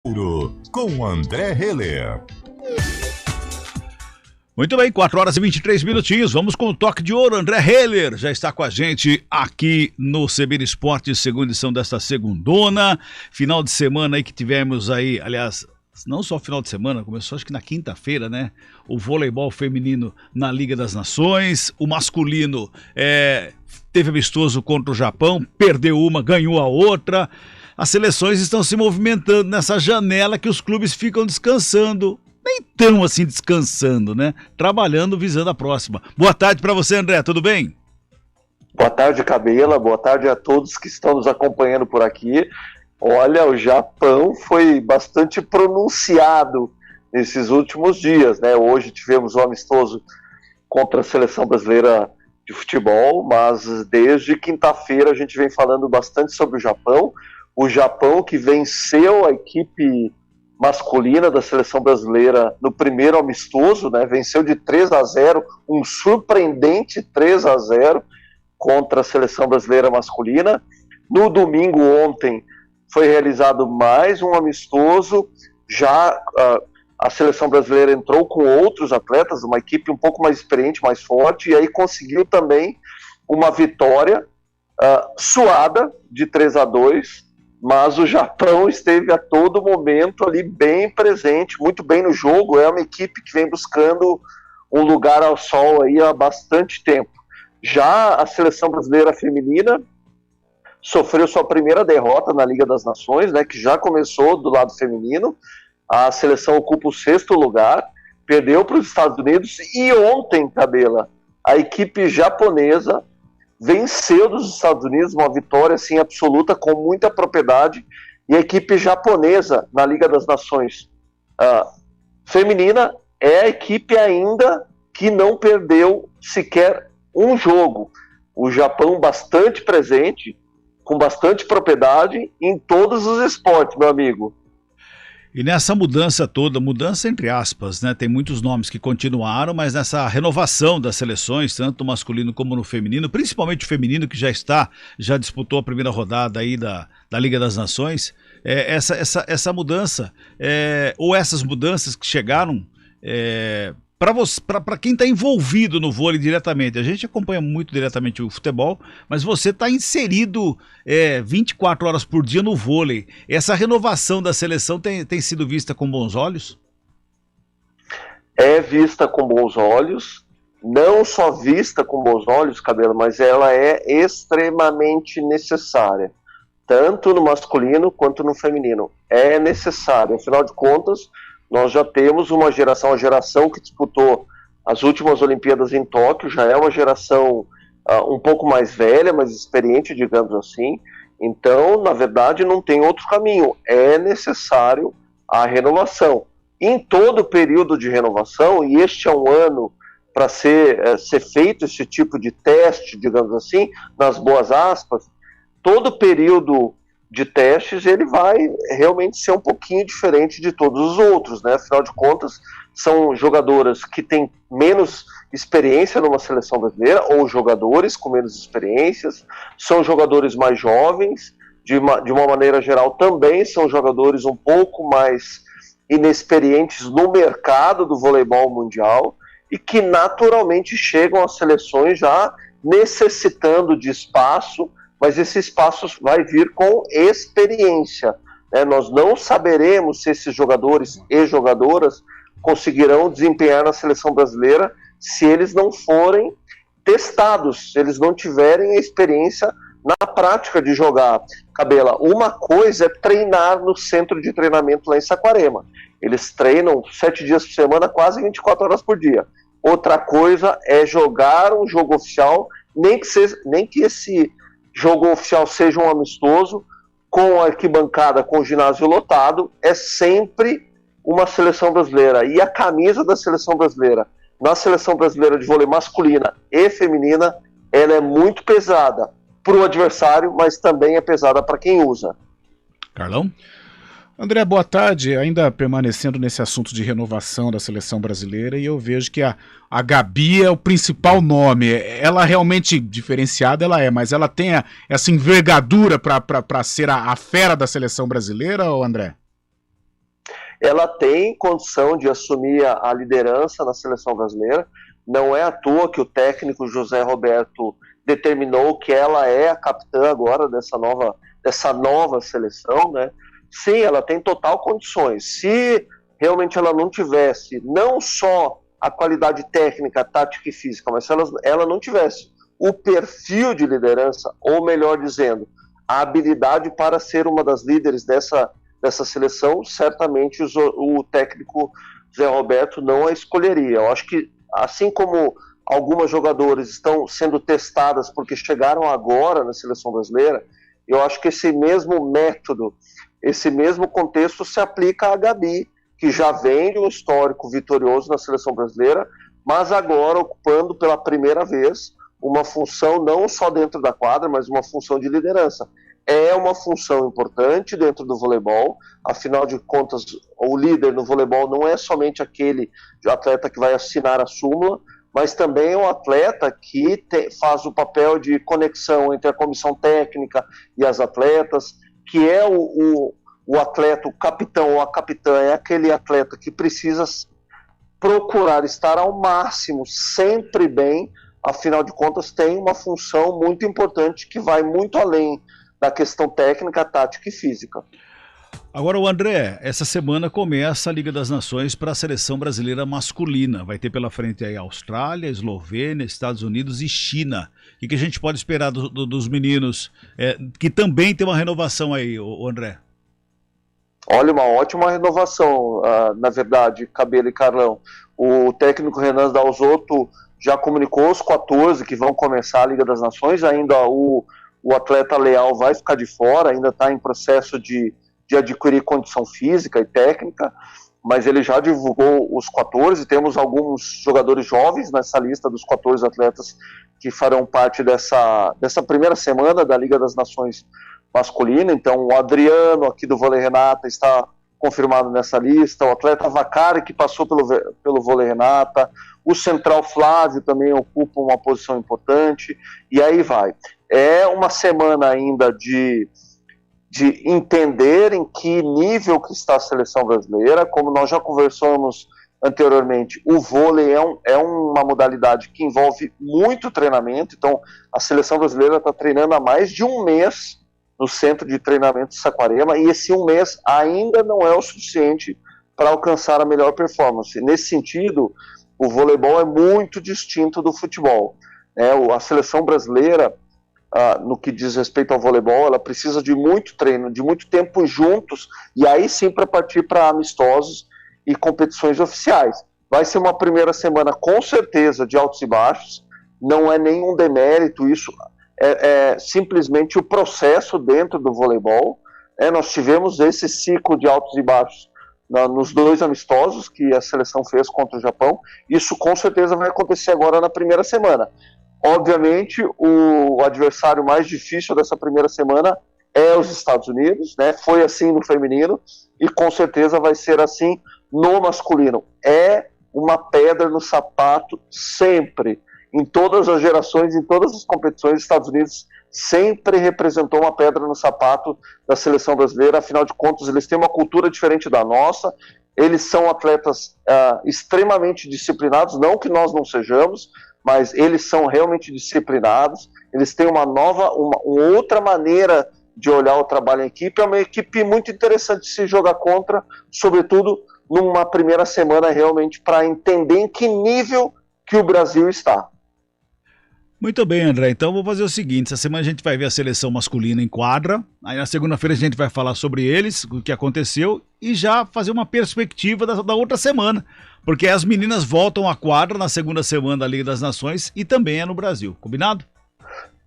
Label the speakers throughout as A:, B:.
A: Com André Heller.
B: Muito bem, 4 horas e 23 minutinhos, vamos com o toque de ouro. André Heller já está com a gente aqui no CBN Esportes, segunda edição desta segundona, final de semana aí que tivemos aí, aliás, não só final de semana, começou acho que na quinta-feira, né, o voleibol feminino na Liga das Nações, o masculino teve amistoso contra o Japão, perdeu uma, ganhou a outra. As seleções estão se movimentando nessa janela que os clubes ficam descansando. Nem tão assim descansando, né? Trabalhando, visando a próxima. Boa tarde para você, André, tudo bem?
C: Boa tarde, Cabela. Boa tarde a todos que estão nos acompanhando por aqui. Olha, o Japão foi bastante pronunciado nesses últimos dias, né? Hoje tivemos um amistoso contra a seleção brasileira de futebol, mas desde quinta-feira a gente vem falando bastante sobre o Japão. O Japão que venceu a equipe masculina da seleção brasileira no primeiro amistoso, né? Venceu de 3-0, um surpreendente 3-0 contra a seleção brasileira masculina. No domingo ontem foi realizado mais um amistoso, já a seleção brasileira entrou com outros atletas, uma equipe um pouco mais experiente, mais forte, e aí conseguiu também uma vitória suada de 3-2, mas o Japão esteve a todo momento ali bem presente, muito bem no jogo. É uma equipe que vem buscando um lugar ao sol aí há bastante tempo. Já a seleção brasileira feminina sofreu sua primeira derrota na Liga das Nações, né, que já começou do lado feminino. A seleção ocupa o 6º lugar, perdeu para os Estados Unidos, e ontem, Cabela, a equipe japonesa venceu dos Estados Unidos, uma vitória assim, absoluta, com muita propriedade. E a equipe japonesa na Liga das Nações feminina é a equipe ainda que não perdeu sequer um jogo. O Japão bastante presente, com bastante propriedade em todos os esportes, meu amigo.
B: E nessa mudança toda, mudança entre aspas, né? Tem muitos nomes que continuaram, mas nessa renovação das seleções, tanto no masculino como no feminino, principalmente o feminino que já disputou a primeira rodada aí da Liga das Nações, essa mudança, ou essas mudanças que chegaram, para quem está envolvido no vôlei diretamente, a gente acompanha muito diretamente o futebol, mas você está inserido 24 horas por dia no vôlei. Essa renovação da seleção tem sido vista com bons olhos?
C: É vista com bons olhos, não só vista com bons olhos, Cabelo, mas ela é extremamente necessária, tanto no masculino quanto no feminino. É necessário, afinal de contas, nós já temos uma geração que disputou as últimas Olimpíadas em Tóquio, já é uma geração um pouco mais velha, mais experiente, digamos assim. Então, na verdade, não tem outro caminho. É necessário a renovação. Em todo o período de renovação, e este é um ano para ser feito esse tipo de teste, digamos assim, nas boas aspas, todo período de testes, ele vai realmente ser um pouquinho diferente de todos os outros, né? Afinal de contas, são jogadoras que têm menos experiência numa seleção brasileira, ou jogadores com menos experiências, são jogadores mais jovens, de uma maneira geral também são jogadores um pouco mais inexperientes no mercado do voleibol mundial, e que naturalmente chegam às seleções já necessitando de espaço, mas esse espaço vai vir com experiência, né? Nós não saberemos se esses jogadores e jogadoras conseguirão desempenhar na seleção brasileira se eles não forem testados, se eles não tiverem a experiência na prática de jogar. Cabela, uma coisa é treinar no centro de treinamento lá em Saquarema. Eles treinam 7 dias por semana, quase 24 horas por dia. Outra coisa é jogar um jogo oficial, nem que esse jogo oficial seja um amistoso, com a arquibancada, com o ginásio lotado, é sempre uma seleção brasileira. E a camisa da seleção brasileira, na seleção brasileira de vôlei masculina e feminina, ela é muito pesada para o adversário, mas também é pesada para quem usa.
B: Carlão?
D: André, boa tarde. Ainda permanecendo nesse assunto de renovação da seleção brasileira, e eu vejo que a Gabi é o principal nome. Ela realmente diferenciada, ela é, mas ela tem essa envergadura para ser a fera da seleção brasileira, ou André?
C: ela tem condição de assumir a liderança na seleção brasileira. Não é à toa que o técnico José Roberto determinou que ela é a capitã agora dessa nova seleção, né? Sim, ela tem total condições. Se realmente ela não tivesse não só a qualidade técnica, tática e física, mas se ela não tivesse o perfil de liderança, ou melhor dizendo, a habilidade para ser uma das líderes dessa seleção, certamente o técnico Zé Roberto não a escolheria. Eu acho que, assim como algumas jogadoras estão sendo testadas porque chegaram agora na seleção brasileira, eu acho que esse mesmo método, esse mesmo contexto se aplica à Gabi, que já vem de um histórico vitorioso na seleção brasileira, mas agora ocupando pela primeira vez uma função não só dentro da quadra, mas uma função de liderança. É uma função importante dentro do voleibol, afinal de contas, o líder no voleibol não é somente aquele atleta que vai assinar a súmula, mas também é um atleta que faz o papel de conexão entre a comissão técnica e as atletas, que é o atleta, o capitão ou a capitã, é aquele atleta que precisa procurar estar ao máximo, sempre bem, afinal de contas tem uma função muito importante que vai muito além da questão técnica, tática e física.
B: Agora, o André, essa semana começa a Liga das Nações para a seleção brasileira masculina. Vai ter pela frente aí Austrália, Eslovênia, Estados Unidos e China. O que a gente pode esperar dos meninos, que também tem uma renovação aí, o André?
C: Olha, uma ótima renovação, na verdade, Cabelo e Carlão. O técnico Renan Dalzotto já comunicou os 14 que vão começar a Liga das Nações, ainda o atleta Leal vai ficar de fora, ainda está em processo de adquirir condição física e técnica, mas ele já divulgou os 14, temos alguns jogadores jovens nessa lista dos 14 atletas que farão parte dessa primeira semana da Liga das Nações masculina. Então o Adriano aqui do Vôlei Renata está confirmado nessa lista, o atleta Vacari que passou pelo Vôlei Renata, o central Flávio também ocupa uma posição importante, e aí vai. É uma semana ainda de entender em que nível que está a seleção brasileira. Como nós já conversamos anteriormente, o vôlei é uma modalidade que envolve muito treinamento, então a seleção brasileira está treinando há mais de um mês no centro de treinamento de Saquarema, e esse um mês ainda não é o suficiente para alcançar a melhor performance. Nesse sentido, o voleibol é muito distinto do futebol. A seleção brasileira, no que diz respeito ao voleibol, ela precisa de muito treino, de muito tempo juntos, e aí sim para partir para amistosos e competições oficiais. Vai ser uma primeira semana com certeza de altos e baixos, não é nenhum demérito, isso é simplesmente o processo dentro do voleibol. Nós tivemos esse ciclo de altos e baixos nos 2 amistosos que a seleção fez contra o Japão, isso com certeza vai acontecer agora na primeira semana. Obviamente, o adversário mais difícil dessa primeira semana é os Estados Unidos, né? Foi assim no feminino e com certeza vai ser assim no masculino. É uma pedra no sapato sempre, em todas as gerações, em todas as competições. Os Estados Unidos sempre representou uma pedra no sapato da seleção brasileira, afinal de contas eles têm uma cultura diferente da nossa, eles são atletas extremamente disciplinados, não que nós não sejamos, mas eles são realmente disciplinados, eles têm uma outra maneira de olhar o trabalho em equipe. É uma equipe muito interessante de se jogar contra, sobretudo numa primeira semana realmente para entender em que nível que o Brasil está.
B: Muito bem, André. Então vou fazer o seguinte, essa semana a gente vai ver a seleção masculina em quadra, aí na segunda-feira a gente vai falar sobre eles, o que aconteceu, e já fazer uma perspectiva da outra semana, porque as meninas voltam à quadra na segunda semana da Liga das Nações e também é no Brasil. Combinado?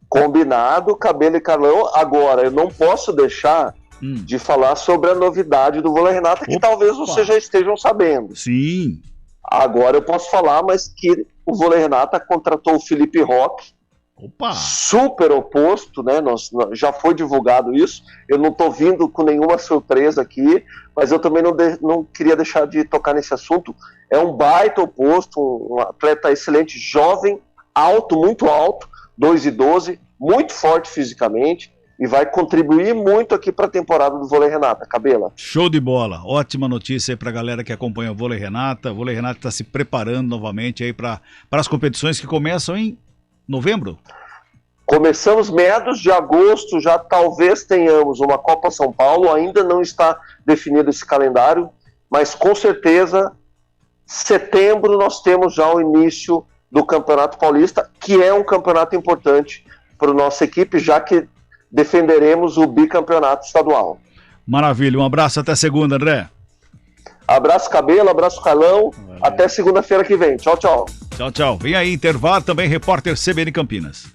C: Combinado, Cabelo e Carlão. Agora, eu não posso deixar de falar sobre a novidade do Vôlei Renata, que talvez vocês já estejam sabendo.
B: Sim.
C: Agora eu posso falar, mas que o Vôlei Renata contratou o Felipe Roque.
B: Opa!
C: Super oposto, né? Já foi divulgado isso. Eu não estou vindo com nenhuma surpresa aqui, mas eu também não queria deixar de tocar nesse assunto. É um baita oposto, um atleta excelente, jovem, alto, muito alto, 2,12, muito forte fisicamente. e vai contribuir muito aqui para a temporada do Vôlei Renata. Cabela.
B: Show de bola, ótima notícia aí pra galera que acompanha o Vôlei Renata. O Vôlei Renata está se preparando novamente aí para as competições que começam em novembro.
C: Começamos meados de agosto, já talvez tenhamos uma Copa São Paulo, ainda não está definido esse calendário, mas com certeza setembro nós temos já o início do Campeonato Paulista, que é um campeonato importante para a nossa equipe, já que defenderemos o bicampeonato estadual.
B: Maravilha, um abraço, até segunda, André.
C: Abraço, Cabelo, abraço, Carlão, até segunda-feira que vem. Tchau, tchau.
B: Tchau, tchau. Vem aí, intervalo também, repórter CBN Campinas.